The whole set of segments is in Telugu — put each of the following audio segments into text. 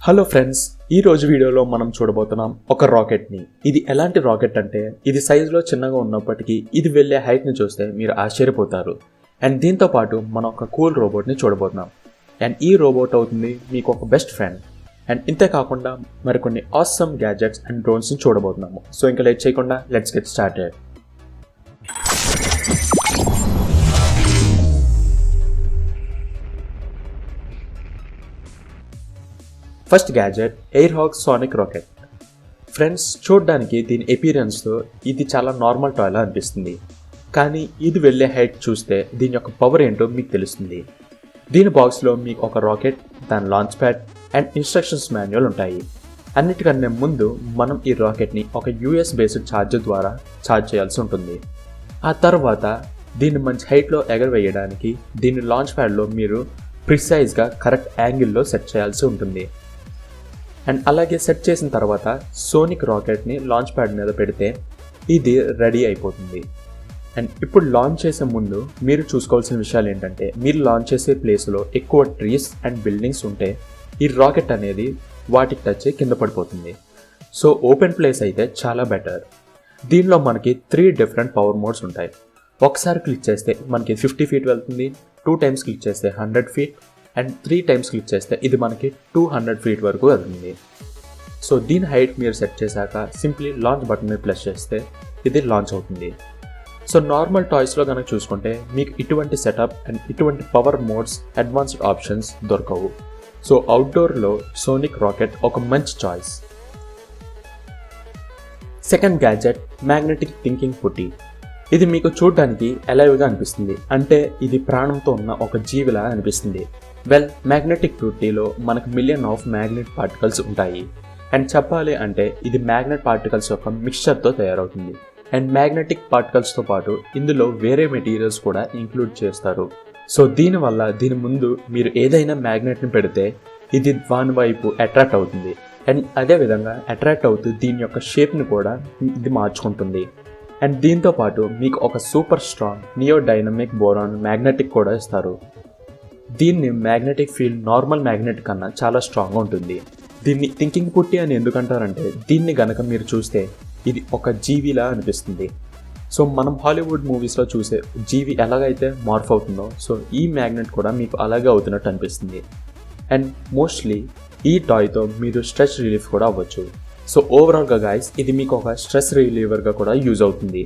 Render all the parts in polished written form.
హలో ఫ్రెండ్స్, ఈ రోజు వీడియోలో మనం చూడబోతున్నాం ఒక రాకెట్ని. ఇది ఎలాంటి రాకెట్ అంటే ఇది సైజులో చిన్నగా ఉన్నప్పటికీ ఇది వెళ్ళే హైట్ని చూస్తే మీరు ఆశ్చర్యపోతారు. అండ్ దీంతో పాటు మనం ఒక కూల్ రోబోట్ని చూడబోతున్నాం. అండ్ ఈ రోబోట్ అవుతుంది మీకు ఒక బెస్ట్ ఫ్రెండ్. అండ్ ఇంతే కాకుండా మరికొన్ని ఆసమ్ గ్యాజెట్స్ అండ్ డ్రోన్స్ని చూడబోతున్నాము. సో ఇంకా లేట్ చేయకుండా let's get started. First gadget Hogs sonic rocket. Friends, చూడడానికి దీని అపీరెన్స్తో ఇది చాలా నార్మల్ టాయ్లా అనిపిస్తుంది. కానీ ఇది వెళ్ళే హైట్ చూస్తే దీని యొక్క పవర్ ఏంటో మీకు తెలుస్తుంది. దీని బాక్స్లో మీకు ఒక రాకెట్, దాని launch pad and instructions manual ఉంటాయి. అన్నిటికన్నా ముందు మనం ఈ రాకెట్ని ఒక US బేస్డ్ ఛార్జర్ ద్వారా ఛార్జ్ చేయాల్సి ఉంటుంది. ఆ తర్వాత దీన్ని మంచి హైట్లో ఎగరవేయడానికి దీని లాంచ్ ప్యాడ్లో మీరు ప్రిసైజ్గా కరెక్ట్ యాంగిల్లో సెట్ చేయాల్సి ఉంటుంది. అండ్ అలాగే సెట్ చేసిన తర్వాత సోనిక్ రాకెట్ని లాంచ్ ప్యాడ్ మీద పెడితే ఇది రెడీ అయిపోతుంది. అండ్ ఇప్పుడు లాంచ్ చేసే ముందు మీరు చూసుకోవాల్సిన విషయాలు ఏంటంటే, మీరు లాంచ్ చేసే ప్లేస్లో ఎక్కువ ట్రీస్ అండ్ బిల్డింగ్స్ ఉంటే ఈ రాకెట్ అనేది వాటికి టచ్ కింద పడిపోతుంది. సో ఓపెన్ ప్లేస్ అయితే చాలా బెటర్. దీనిలో మనకి 3 డిఫరెంట్ పవర్ మోడ్స్ ఉంటాయి. ఒకసారి క్లిక్ చేస్తే మనకి 50 feet వెళ్తుంది, 2 times క్లిక్ చేస్తే 100 feet అండ్ 3 times క్లిక్ చేస్తే ఇది మనకి 200 feet వరకు వెళ్తుంది. సో దీని హైట్ మీరు సెట్ చేశాక సింప్లీ లాంచ్ బటన్ మీద ప్రెస్ చేస్తే ఇది లాంచ్ అవుతుంది. సో నార్మల్ టాయ్స్లో కనుక చూసుకుంటే మీకు ఇటువంటి సెటప్ అండ్ ఇటువంటి పవర్ మోడ్స్, అడ్వాన్స్డ్ ఆప్షన్స్ దొరకవు. సో అవుట్డోర్లో సోనిక్ రాకెట్ ఒక మంచి choice. Second gadget magnetic thinking పుట్టి. ఇది మీకు చూడడానికి అలైవ్గా అనిపిస్తుంది, అంటే ఇది ప్రాణంతో ఉన్న ఒక జీవిలా అనిపిస్తుంది. వెల్, మ్యాగ్నెటిక్ పుట్టీలో మనకు మిలియన్ ఆఫ్ మ్యాగ్నెట్ పార్టికల్స్ ఉంటాయి. అండ్ చెప్పాలి అంటే ఇది మ్యాగ్నెట్ పార్టికల్స్ యొక్క మిక్స్చర్తో తయారవుతుంది. అండ్ మ్యాగ్నెటిక్ పార్టికల్స్తో పాటు ఇందులో వేరే మెటీరియల్స్ కూడా ఇంక్లూడ్ చేస్తారు. సో దీనివల్ల దీని ముందు మీరు ఏదైనా మ్యాగ్నెట్ని పెడితే ఇది దాని వైపు అట్రాక్ట్ అవుతుంది. అండ్ అదేవిధంగా అట్రాక్ట్ అవుతూ దీని యొక్క షేప్ని కూడా ఇది మార్చుకుంటుంది. అండ్ దీంతో పాటు మీకు ఒక సూపర్ స్ట్రాంగ్ నియోడైనమిక్ బోరాన్ మ్యాగ్నెటిక్ కూడా ఇస్తారు. దీన్ని మ్యాగ్నెటిక్ ఫీల్డ్ నార్మల్ మ్యాగ్నెట్ కన్నా చాలా స్ట్రాంగ్గా ఉంటుంది. దీన్ని థింకింగ్ పుట్టి అని ఎందుకంటారంటే దీన్ని గనక మీరు చూస్తే ఇది ఒక జీవిలా అనిపిస్తుంది. సో మనం హాలీవుడ్ మూవీస్లో చూసే జీవి ఎలాగైతే మార్ఫ్ అవుతుందో సో ఈ మ్యాగ్నెట్ కూడా మీకు అలాగే అవుతున్నట్టు అనిపిస్తుంది. అండ్ మోస్ట్లీ ఈ టాయ్తో మీరు స్ట్రెస్ రిలీఫ్ కూడా అవ్వచ్చు. సో ఓవరాల్గా గైస్ ఇది మీకు ఒక స్ట్రెస్ రిలీవర్గా కూడా యూజ్ అవుతుంది.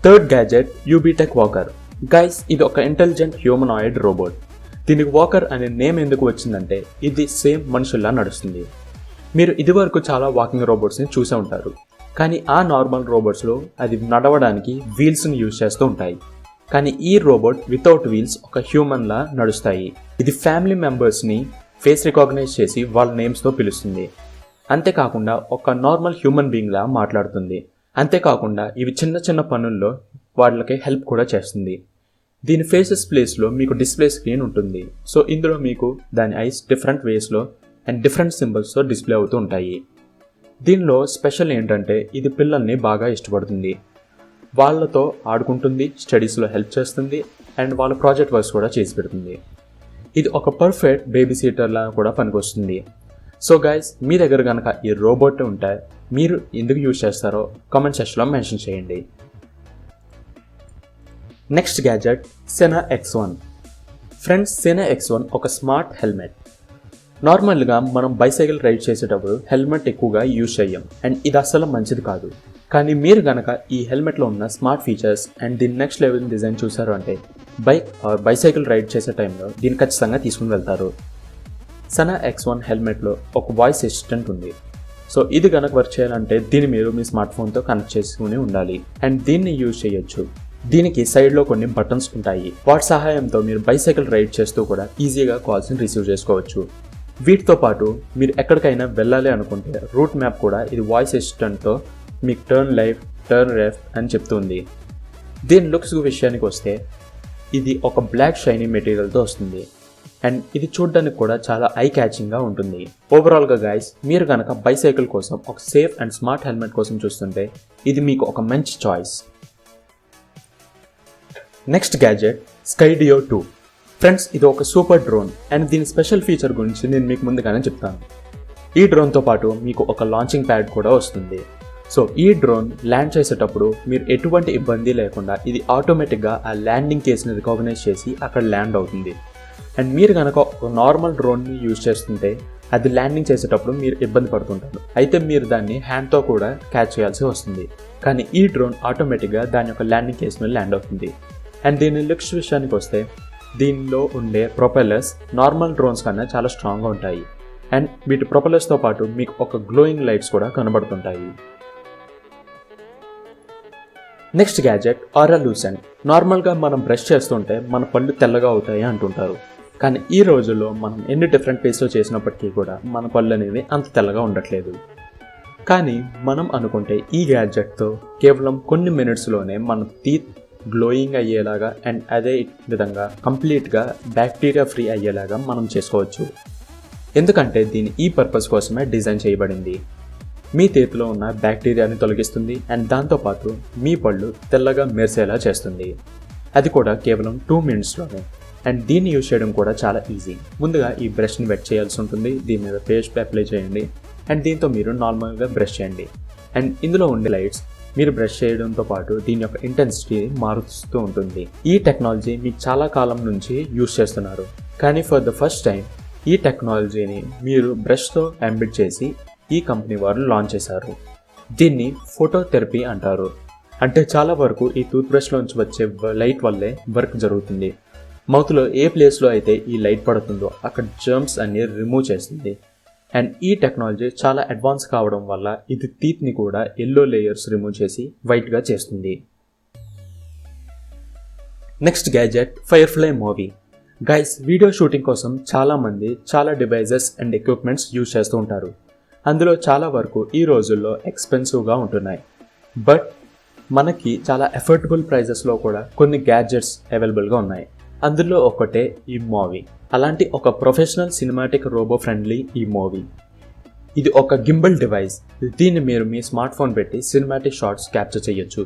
Third gadget UBTECH walker. Guys, ఇది ఒక ఇంటెలిజెంట్ హ్యూమనాయిడ్ రోబోట్. దీనికి వాకర్ అనే నేమ్ ఎందుకు వచ్చిందంటే ఇది సేమ్ మనుషుల్లా నడుస్తుంది. మీరు ఇదివరకు చాలా వాకింగ్ రోబోట్స్ని చూసే ఉంటారు, కానీ ఆ నార్మల్ రోబోట్స్లో అది నడవడానికి వీల్స్ని యూజ్ చేస్తూ ఉంటాయి. కానీ ఈ రోబోట్ వితౌట్ వీల్స్ ఒక హ్యూమన్లా నడుస్తాయి. ఇది ఫ్యామిలీ మెంబర్స్ని ఫేస్ రికాగ్నైజ్ చేసి వాళ్ళ నేమ్స్తో పిలుస్తుంది. అంతేకాకుండా ఒక నార్మల్ హ్యూమన్ బీయింగ్లా మాట్లాడుతుంది. అంతేకాకుండా ఇవి చిన్న చిన్న పనుల్లో వాళ్ళకి హెల్ప్ కూడా చేస్తుంది. దీని ఫేసెస్ ప్లేస్లో మీకు డిస్ప్లే స్క్రీన్ ఉంటుంది. సో ఇందులో మీకు దాని ఐస్ డిఫరెంట్ వేస్లో అండ్ డిఫరెంట్ సింబల్స్తో డిస్ప్లే అవుతూ ఉంటాయి. దీనిలో స్పెషల్ ఏంటంటే ఇది పిల్లల్ని బాగా ఇష్టపడుతుంది. వాళ్ళతో ఆడుకుంటుంది, స్టడీస్లో హెల్ప్ చేస్తుంది అండ్ వాళ్ళ ప్రాజెక్ట్ వర్క్స్ కూడా చేసి పెడుతుంది. ఇది ఒక పర్ఫెక్ట్ బేబీ సీటర్లా కూడా పనికొస్తుంది. సో గైస్, మీ దగ్గర కనుక ఈ రోబోట్ ఉంటే మీరు ఎందుకు యూజ్ చేస్తారో కామెంట్ సెక్షన్లో మెన్షన్ చేయండి. నెక్స్ట్ గ్యాజెట్ సెనా X1. ఫ్రెండ్స్, సెనా X1 ఒక స్మార్ట్ హెల్మెట్. నార్మల్గా మనం బైసైకిల్ రైడ్ చేసేటప్పుడు హెల్మెట్ ఎక్కువగా యూజ్ చేయం అండ్ ఇది అస్సలు మంచిది కాదు. కానీ మీరు కనుక ఈ హెల్మెట్లో ఉన్న స్మార్ట్ ఫీచర్స్ అండ్ దీని నెక్స్ట్ లెవెల్ డిజైన్ చూసారు అంటే బైసైకిల్ రైడ్ చేసే టైంలో దీన్ని ఖచ్చితంగా తీసుకుని వెళ్తారు. సెనా X1 హెల్మెట్లో ఒక వాయిస్ అసిస్టెంట్ ఉంది. సో ఇది కనుక వర్క్ చేయాలంటే దీన్ని మీరు మీ స్మార్ట్ ఫోన్తో కనెక్ట్ చేసుకుని ఉండాలి అండ్ దీన్ని యూజ్ చేయొచ్చు. దీనికి సైడ్లో కొన్ని బటన్స్ ఉంటాయి. వాటి సహాయంతో మీరు బైసైకిల్ రైడ్ చేస్తూ కూడా ఈజీగా కాల్స్ని రిసీవ్ చేసుకోవచ్చు. వీటితో పాటు మీరు ఎక్కడికైనా వెళ్ళాలి అనుకుంటే రూట్ మ్యాప్ కూడా ఇది వాయిస్ అసిస్టెంట్తో మీకు టర్న్ లెఫ్ట్, టర్న్ లెఫ్ట్ అని చెప్తుంది. దీని లుక్స్ విషయానికి వస్తే ఇది ఒక బ్లాక్ షైనీ మెటీరియల్తో వస్తుంది అండ్ ఇది చూడడానికి కూడా చాలా ఐ క్యాచింగ్గా ఉంటుంది. ఓవరాల్గా గైస్, మీరు కనుక బైసైకిల్ కోసం ఒక సేఫ్ అండ్ స్మార్ట్ హెల్మెట్ కోసం చూస్తుంటే ఇది మీకు ఒక మంచి choice. Next gadget Skydio 2. Friends, ఇది ఒక సూపర్ డ్రోన్ అండ్ దీని స్పెషల్ ఫీచర్ గురించి నేను మీకు ముందుగానే చెప్తాను. ఈ డ్రోన్తో పాటు మీకు ఒక లాంచింగ్ ప్యాడ్ కూడా వస్తుంది. సో ఈ డ్రోన్ ల్యాండ్ చేసేటప్పుడు మీరు ఎటువంటి ఇబ్బంది లేకుండా ఇది ఆటోమేటిక్గా ఆ ల్యాండింగ్ కేస్ని రికగ్నైజ్ చేసి అక్కడ ల్యాండ్ అవుతుంది. అండ్ మీరు కనుక ఒక నార్మల్ డ్రోన్ని యూజ్ చేస్తుంటే అది ల్యాండింగ్ చేసేటప్పుడు మీరు ఇబ్బంది పడుతుంటారు. అయితే మీరు దాన్ని హ్యాండ్తో కూడా క్యాచ్ చేయాల్సి వస్తుంది. కానీ ఈ డ్రోన్ ఆటోమేటిక్గా దాని యొక్క ల్యాండింగ్ కేస్ మీద ల్యాండ్ అవుతుంది. అండ్ దీని లుక్స్ విషయానికి వస్తే దీనిలో ఉండే ప్రొపెల్లర్స్ నార్మల్ డ్రోన్స్ కన్నా చాలా స్ట్రాంగ్గా ఉంటాయి. అండ్ వీటి ప్రొపెల్లర్స్తో పాటు మీకు ఒక గ్లోయింగ్ లైట్స్ కూడా కనబడుతుంటాయి. Next gadget ఆరలూసెంట్. నార్మల్గా మనం బ్రష్ చేస్తుంటే మన పళ్ళు తెల్లగా అవుతాయి అంటుంటారు. కానీ ఈ రోజుల్లో మనం ఎన్ని డిఫరెంట్ పేస్లో చేసినప్పటికీ కూడా మన పళ్ళు అనేవి అంత తెల్లగా ఉండట్లేదు. కానీ మనం అనుకుంటే ఈ గ్యాడ్జెట్తో కేవలం కొన్ని మినిట్స్లోనే మన టీత్ గ్లోయింగ్ అయ్యేలాగా అండ్ అదే విధంగా కంప్లీట్గా బ్యాక్టీరియా ఫ్రీ అయ్యేలాగా మనం చేసుకోవచ్చు. ఎందుకంటే దీని ఈ పర్పస్ కోసమే డిజైన్ చేయబడింది. మీ చేతిలో ఉన్న బ్యాక్టీరియాని తొలగిస్తుంది అండ్ దాంతోపాటు మీ పళ్ళు తెల్లగా మెరిసేలా చేస్తుంది. అది కూడా కేవలం 2 మినిట్స్లోనే. అండ్ దీన్ని యూజ్ చేయడం కూడా చాలా ఈజీ. ముందుగా ఈ బ్రష్ని వెట్ చేయాల్సి ఉంటుంది. దీని మీద పేస్ట్ అప్లై చేయండి అండ్ దీంతో మీరు నార్మల్గా బ్రష్ చేయండి. అండ్ ఇందులో ఉండే లైట్స్ మీరు బ్రష్ చేయడంతో పాటు దీని యొక్క ఇంటెన్సిటీ మారుస్తూ ఉంటుంది. ఈ టెక్నాలజీ మీకు చాలా కాలం నుంచి యూజ్ చేస్తున్నారు. కానీ ఫర్ ద ఫస్ట్ టైం ఈ టెక్నాలజీని మీరు బ్రష్తో ఎంబెడ్ చేసి ఈ కంపెనీ వారు లాంచ్ చేశారు. దీన్ని ఫోటోథెరపీ అంటారు. అంటే చాలా వరకు ఈ టూత్బ్రష్లోంచి వచ్చే లైట్ వల్లే వర్క్ జరుగుతుంది. మౌత్లో ఏ ప్లేస్లో అయితే ఈ లైట్ పడుతుందో అక్కడ జర్మ్స్ అన్ని రిమూవ్ చేస్తుంది. అండ్ ఈ టెక్నాలజీ చాలా అడ్వాన్స్ కావడం వల్ల ఇది టీత్ని కూడా ఎల్లో లేయర్స్ రిమూవ్ చేసి వైట్గా చేస్తుంది. Next gadget firefly movie. Guys, video shooting కోసం చాలామంది చాలా డివైజెస్ అండ్ ఎక్విప్మెంట్స్ యూజ్ చేస్తూ ఉంటారు. అందులో చాలా వరకు ఈ రోజుల్లో ఎక్స్పెన్సివ్గా ఉంటున్నాయి. బట్ మనకి చాలా అఫోర్డబుల్ ప్రైజెస్లో కూడా కొన్ని గ్యాడ్జెట్స్ అవైలబుల్గా ఉన్నాయి. అందులో ఒకటే ఈ మూవీ. అలాంటి ఒక ప్రొఫెషనల్ సినిమాటిక్ రోబో ఫ్రెండ్లీ ఈ మూవీ. ఇది ఒక గింబల్ డివైస్. దీన్ని మీరు మీ స్మార్ట్ ఫోన్ పెట్టి సినిమాటిక్ షాట్స్ క్యాప్చర్ చేయొచ్చు.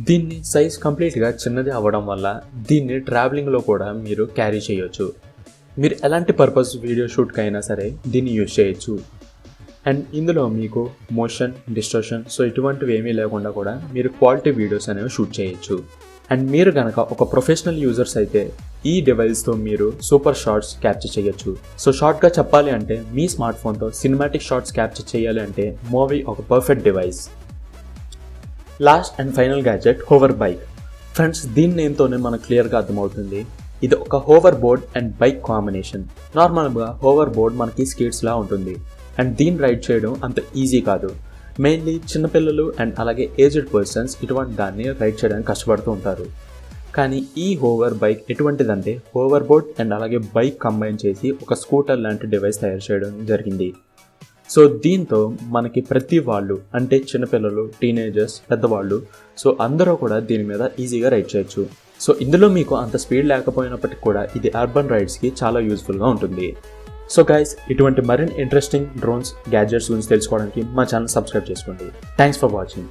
దీన్ని సైజ్ కంప్లీట్గా చిన్నది అవ్వడం వల్ల దీన్ని ట్రావెలింగ్లో కూడా మీరు క్యారీ చేయొచ్చు. మీరు ఎలాంటి పర్పస్ వీడియో షూట్కి అయినా సరే దీన్ని యూజ్ చేయొచ్చు. అండ్ ఇందులో మీకు మోషన్ డిస్టోర్షన్ ఇటువంటివి ఏమీ లేకుండా కూడా మీరు క్వాలిటీ వీడియోస్ అనేవి షూట్ చేయొచ్చు. అండ్ మీరు కనుక ఒక ప్రొఫెషనల్ యూజర్స్ అయితే ఈ డివైస్తో మీరు సూపర్ షాట్స్ క్యాప్చర్ చేయొచ్చు. షార్ట్గా చెప్పాలి అంటే మీ స్మార్ట్ ఫోన్తో సినిమాటిక్ షాట్స్ క్యాప్చర్ చేయాలి అంటే మూవీ ఒక perfect device. Last and final gadget HoverBike. Friends, దీని నేమ్తోనే మనకు క్లియర్గా అర్థమవుతుంది. ఇది ఒక hover board and bike combination. నార్మల్గా హోవర్ బోర్డ్ మనకి స్కేట్స్లా ఉంటుంది అండ్ దీన్ని రైడ్ చేయడం అంత ఈజీ కాదు. మెయిన్లీ చిన్నపిల్లలు అండ్ అలాగే ఏజ్డ్ పర్సన్స్ ఇటువంటి దాన్ని రైడ్ చేయడానికి కష్టపడుతూ ఉంటారు. కానీ ఈ హోవర్ బైక్ ఎటువంటిదంటే హోవర్ బోర్డ్ అండ్ అలాగే బైక్ కంబైన్ చేసి ఒక స్కూటర్ లాంటి డివైస్ తయారు చేయడం జరిగింది. దీంతో మనకి ప్రతి వాళ్ళు అంటే చిన్నపిల్లలు, టీనేజర్స్, పెద్దవాళ్ళు అందరూ కూడా దీని మీద ఈజీగా రైడ్ చేయొచ్చు. ఇందులో మీకు అంత స్పీడ్ లేకపోయినప్పటికీ కూడా ఇది అర్బన్ రైడ్స్కి చాలా యూస్ఫుల్గా ఉంటుంది. గైస్, ఇటువంటి మరిన్ని ఇంట్రెస్టింగ్ డ్రోన్స్ గ్యాడ్జెట్స్ గురించి తెలుసుకోవడానికి మా ఛానల్ సబ్స్క్రైబ్ చేసుకోండి. Thanks for watching.